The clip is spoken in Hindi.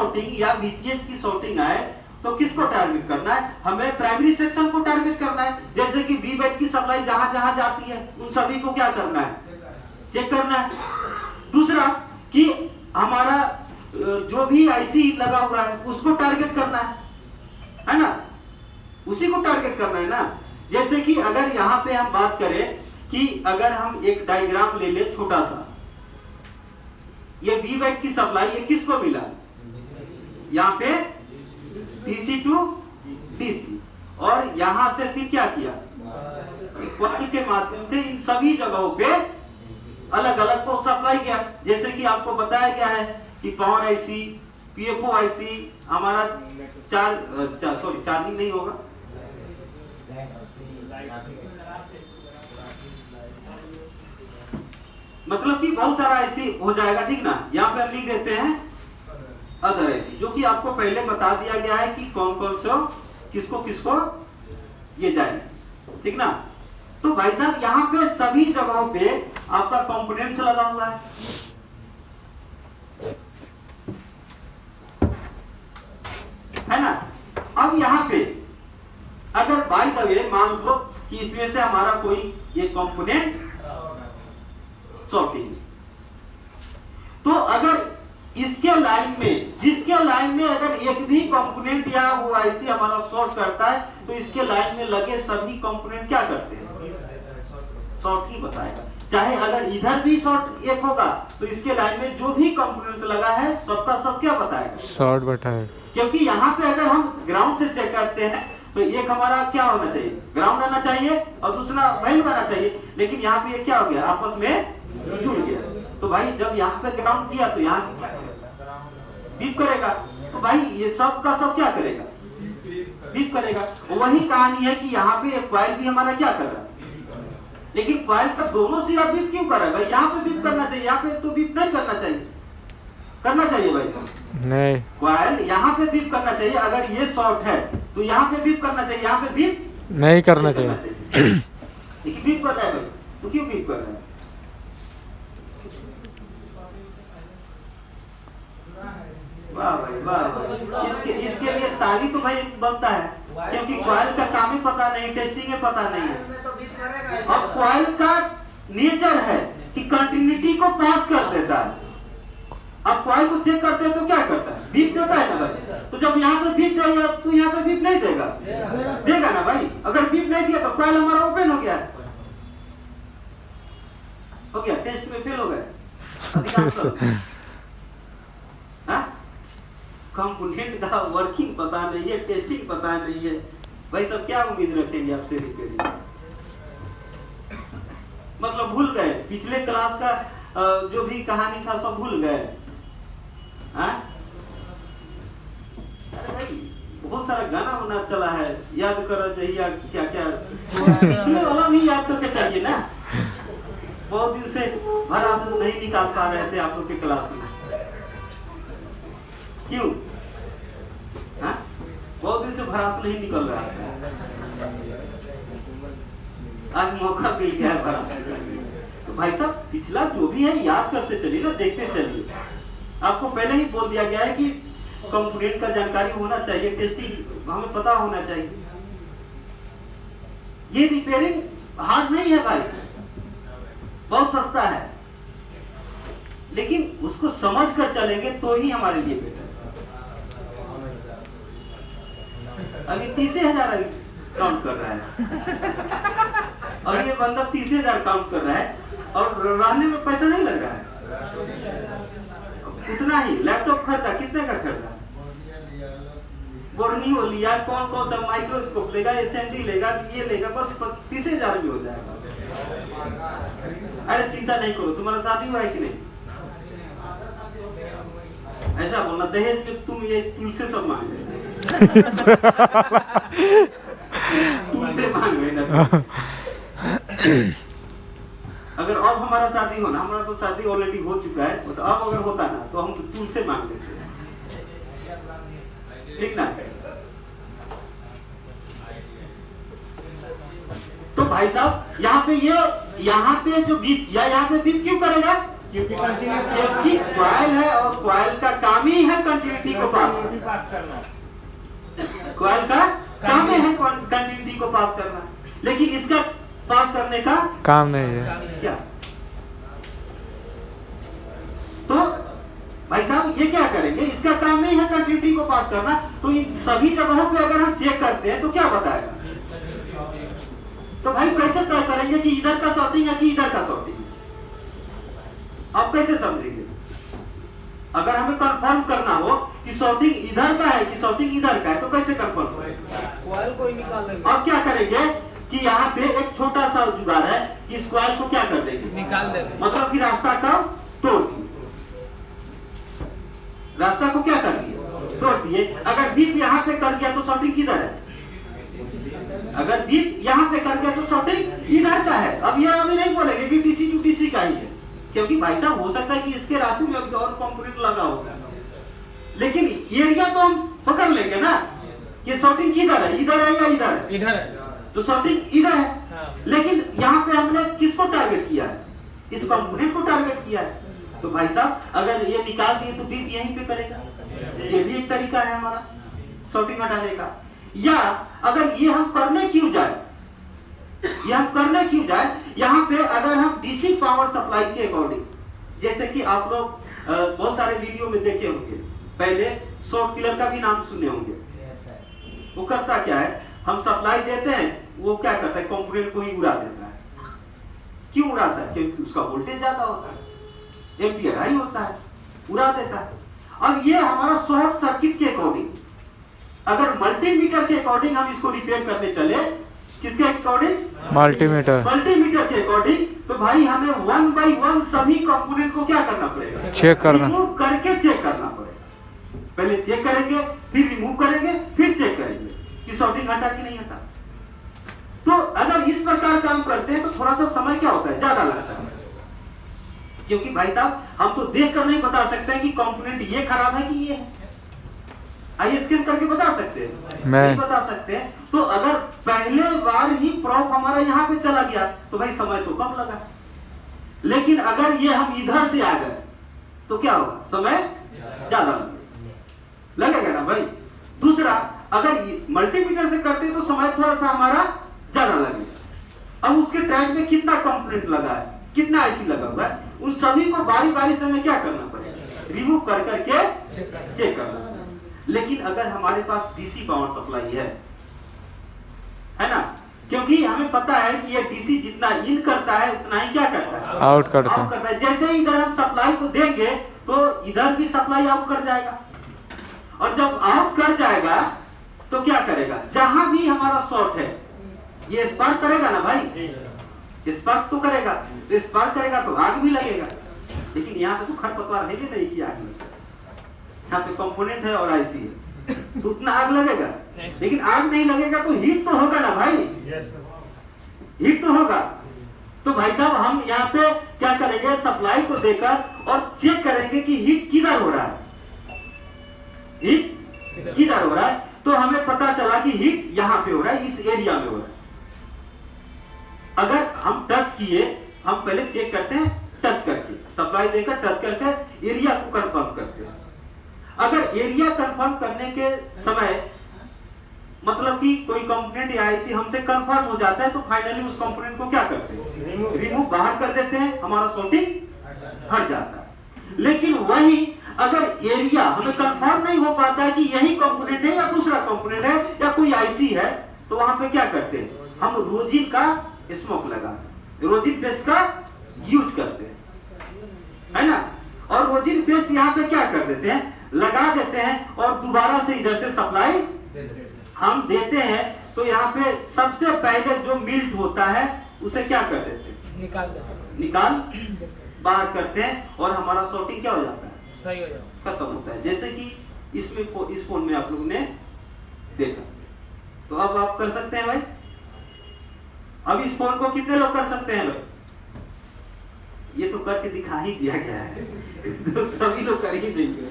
सॉर्टिंग या वीपीएस की सॉर्टिंग आए तो किसको टारगेट करना है? हमें प्राइमरी सेक्शन को टारगेट करना है। जैसे कि वीबैट की सप्लाई जहां जहां जाती है उन सभी को क्या करना है? चेक करना है। दूसरा कि हमारा जो भी आईसी लगा हुआ है उसको टारगेट करना है ना? उसी को टारगेट करना है ना। जैसे कि अगर यहाँ पे हम बात करें कि अगर हम एक डायग्राम ले ले छोटा सा, ये वीबैट की सप्लाई ये किसको मिला? यहाँ पे डीसी टू डीसी, और यहां से फिर क्या किया? कॉइल के माध्यम से इन सभी जगहों पे अलग अलग को सप्लाई किया। जैसे कि आपको बताया गया है कि पावर आईसी, पीएफओ आईसी हमारा चार्जिंग नहीं होगा, मतलब कि बहुत सारा आईसी हो जाएगा, ठीक ना। यहाँ पे हम लिख देते हैं अदर आईसी, जो कि आपको पहले बता दिया गया है कि कौन कौन से किसको किसको ये जाए, ठीक ना। तो भाई साहब यहाँ पे सभी जगहों पे आपका कंपोनेंट्स लगा हुआ है ना। अब यहाँ पे अगर बाय द वे मान लो कि इसमें से हमारा कोई ये कंपोनेंट सॉर्टिंग, तो अगर इसके लाइन में, जिसके लाइन में अगर एक भी कंपोनेंट या वो आईसी हमारा शॉर्ट करता है तो इसके लाइन में लगे सभी कंपोनेंट क्या करते हैं? शॉर्ट ही बताएगा। चाहे अगर इधर भी शॉर्ट एक होगा तो इसके लाइन में जो भी कंपोनेंट लगा है सबका सब क्या बताएगा? शॉर्ट बताएगा। क्योंकि यहाँ पे अगर हम ग्राउंड से चेक करते हैं तो एक हमारा क्या होना चाहिए? ग्राउंड आना चाहिए और दूसरा वैल्यू आना चाहिए, लेकिन यहाँ पे ये क्या हो गया? आपस में जुड़ गया। तो भाई जब यहाँ पे ग्राउंड किया तो यहाँ बीप करेगा, तो भाई ये सब का सब क्या करेगा? बीप करेगा। वही कहानी है कि यहाँ पे कॉइल भी हमारा क्या कर रहा है, लेकिन कॉइल का दोनों सिरा बीप क्यों कर रहा है? भाई यहाँ पे बीप करना चाहिए, यहाँ पे तो बीप नहीं करना चाहिए। करना चाहिए भाई नहीं, कॉइल यहाँ पे बीप करना चाहिए। अगर ये शॉर्ट है तो यहाँ पे बीप करना चाहिए, यहाँ पे बीप नहीं करना चाहिए। लेकिन बीप कर रहा है भाई, तो क्यों बीप कर रहा है? वाह भाई वाह, इसके लिए ताली तो भाई बनता है, क्योंकि कॉइल का काम ही पता नहीं, टेस्टिंग है पता नहीं है। अब कॉइल का नेचर है कि कंटिन्यूटी को पास कर देता है। अब कॉइल को चेक करते हैं तो क्या करता है? बीप देता है ना भाई। तो जब यहाँ पे बीप देगा तो यहाँ पे बीप नहीं देगा, देगा ना भाई। अगर बीप नहीं दिया तो कॉइल हमारा ओपन हो गया, टेस्ट में फेल हो गए। कंपोनेंट का वर्किंग पता नहीं है, टेस्टिंग पता नहीं है, भाई सब क्या उम्मीद रखेंगे आपसे रिपेयरिंग? मतलब भूल गए पिछले क्लास का जो भी कहानी था सब भूल गए। अरे भाई बहुत सारा गाना वाना चला है, याद करो जहिया क्या क्या पिछले वाला भी याद करके चलिए ना। बहुत दिन से भरा से नहीं निकाल पा रहे थे आप लोग के क्लास में, क्यों? बहुत दिन से भरास नहीं निकल रहा था, आज मौका मिल गया है भरास निकालने। तो भाई साहब पिछला जो भी है याद करते चलिए ना, देखते चलिए। आपको पहले ही बोल दिया गया है कि कंपोनेंट का जानकारी होना चाहिए, टेस्टिंग हमें पता होना चाहिए। ये रिपेयरिंग हार्ड नहीं है भाई, बहुत सस्ता है, लेकिन उसको समझ कर चलेंगे तो ही हमारे लिए बेटर। अभी 30,000 काउंट कर रहा है और ये बंदा 30,000 काउंट कर रहा है और रहने में पैसा नहीं लग रहा है, उतना ही। लैपटॉप खरीदा, कितने का खरीदा? बोर्नियो लिया, कौन कौन सा माइक्रोस्कोप लेगा, एसएमडी लेगा, ये लेगा, बस 30,000 में हो जाएगा। अरे चिंता नहीं करो, तुम्हारा शादी हुआ है कि नहीं? ऐसा बोलना, दहेज में तुम ये टूल से सब मांग रहे टूल से मांग रहे ना। अगर अब हमारा शादी होना, हमारा तो शादी ऑलरेडी हो चुका है, तो अब अगर होता ना तो हम टूल से मांग लेते, ठीक ना। तो भाई साहब यहाँ पे जो बीप किया, यहाँ पे बीप क्यों करेगा? क्योंकि क्वाइल है और क्वाइल का काम ही है कंटिन्यूटी को पास करना। क्वाइल का काम ही है कंटिन्यूटी को पास करना, लेकिन इसका पास करने का काम नहीं है क्या। तो भाई साहब ये क्या करेंगे, इसका काम नहीं है कंटिन्यूटी को पास करना, तो इन सभी जगहों पे अगर हम चेक करते हैं तो क्या बताएगा। तो भाई कैसे तय करेंगे कि इधर का सॉर्टिंग है कि इधर का सॉर्टिंग है, आप कैसे समझेंगे। अगर हमें कंफर्म करना हो कि सॉर्टिंग इधर का है कि सॉर्टिंग इधर का है, तो कैसे कंफर्म करेंगे। अब क्या करेंगे कि यहाँ पे एक छोटा सा जुगाड़ है कि इस क्वाइल को क्या कर देंगे, निकाल देंगे, मतलब कि रास्ता का तोड़ दिए, रास्ता को क्या कर दिए, तोड़ दिए। अगर बीप यहाँ पे कर गया तो सॉर्टिंग किधर है, अगर बीप यहाँ पे कर गया तो सॉर्टिंग इधर का है। अब ये अभी नहीं बोलेंगे कि टीसी टू टीसी का ही है, क्योंकि भाई साहब हो सकता है कि इसके रास्ते में अभी और कंपोनेंट लगा होगा, लेकिन एरिया तो हम पकड़ लेंगे ना कि सॉर्टिंग किधर है, इधर है या इधर है, इधर है, तो सॉर्टिंग इधर है। हाँ। लेकिन यहाँ पे हमने किसको टारगेट किया है, इस कंपोनेंट को टारगेट किया है। तो भाई साहब अगर ये निकाल दिए तो बीप यहीं पे करेगा, ये भी एक तरीका है हमारा सॉर्टिंग हटाने का। या अगर ये हम करने क्यों जाए, ये हम करने क्यों जाए, यहाँ पे अगर हम डीसी पावर सप्लाई के अकॉर्डिंग, जैसे कि आप लोग बहुत सारे वीडियो में देखे होंगे, पहले शॉर्ट किलर का भी नाम सुने होंगे। वो करता क्या है, हम सप्लाई देते हैं, वो क्या करता है कंपोनेंट को ही उड़ा देता है। क्यों उड़ाता है, क्योंकि उसका वोल्टेज ज्यादा होता है, एम्पियर हाई होता है, उड़ा देता है। अब ये हमारा शॉर्ट सर्किट के अकॉर्डिंग, अगर मल्टीमीटर के अकॉर्डिंग हम इसको रिपेयर करने चले, किसके अकॉर्डिंग, मल्टीमीटर के अकॉर्डिंग, तो भाई हमें 1 by 1 सभी कंपोनेंट को क्या करना पड़ेगा, चेक करना, रिमूव करके चेक करना पड़ेगा। पहले चेक करेंगे, फिर रिमूव करेंगे, फिर चेक करेंगे कि सॉर्टिंग हटा कि नहीं हटा। तो अगर इस प्रकार काम करते हैं तो थोड़ा सा समय क्या होता है, ज्यादा लगता है, क्योंकि भाई साहब हम तो देख कर नहीं बता सकते हैं कि कंपोनेंट ये खराब है कि ये है। आइए स्कैन करके बता सकते हैं, नहीं बता सकते हैं। तो अगर पहले बार ही प्रॉप हमारा यहाँ पे चला गया तो भाई समय तो कम लगा, लेकिन अगर ये हम इधर से आ गए तो क्या होगा, समय ज्यादा लगेगा ना भाई। दूसरा, अगर मल्टीमीटर से करते तो समय थोड़ा सा हमारा ज्यादा लगेगा। अब उसके ट्रैक में कितना कंपोनेंट लगा है, कितना आईसी लगा हुआ है, उन सभी को बारी बारी से हमें क्या करना पड़ेगा, रिमूव कर करके चेक करना। लेकिन अगर हमारे पास डीसी पावर सप्लाई है ना, क्योंकि हमें पता है कि ये डीसी जितना इन करता है उतना ही क्या करता है, आउट करता है। जैसे ही इधर हम सप्लाई को देंगे तो इधर भी सप्लाई आउट कर जाएगा, और जब आउट कर जाएगा तो क्या करेगा, जहां भी हमारा शॉर्ट है ये स्पार्क करेगा ना भाई, स्पार्क तो करेगा, तो स्पार्क करेगा तो आग भी लगेगा। लेकिन यहाँ पे तो खरपतवार है नहीं कि आग लगेगा, यहाँ पे कंपोनेंट है और आईसी है, तो उतना आग लगेगा। लेकिन आग नहीं लगेगा तो हीट तो होगा ना भाई, हीट तो होगा। तो भाई साहब हम यहाँ पे क्या करेंगे, सप्लाई को देकर और चेक करेंगे कि हीट किधर हो रहा है, हीट किधर हो रहा है। तो हमें पता चला कि हीट यहाँ पे हो रहा है, इस एरिया में हो रहा है। अगर हम टच किए, हम पहले चेक करते हैं टच करके, सप्लाई देकर टच करके एरिया को कंफर्म करते हैं। अगर एरिया कंफर्म करने के समय मतलब कि कोई कंपोनेंट या आईसी हमसे कंफर्म हो जाता है तो फाइनली उस कंपोनेंट को क्या करते हैं, रिमूव बाहर कर देते हैं, हमारा सॉर्टिंग हट जाता है। लेकिन वही अगर एरिया हमें कंफर्म नहीं हो पाता है कि यही कंपोनेंट है या दूसरा कंपोनेंट है या कोई आईसी है, तो वहां पे क्या करते हैं, हम रोजिन का स्मोक लगाते, रोजिन पेस्ट का यूज करते हैं, है ना। और रोजिन पेस्ट यहाँ पे क्या कर देते हैं, लगा देते हैं और दोबारा से इधर से सप्लाई हम देते हैं। तो यहाँ पे सबसे पहले जो मिल्ट होता है उसे क्या कर देते हैं, निकाल बाहर करते हैं और हमारा सॉर्टिंग क्या हो जाता है, सही हो जाता, खत्म होता है। जैसे कि इसमें इस फोन में आप लोगों ने देखा, तो अब आप कर सकते हैं भाई। अब इस फोन को कितने लोग कर सकते हैं भाई, ये तो करके दिखा ही दिया गया है तो सभी लोग कर ही देंगे।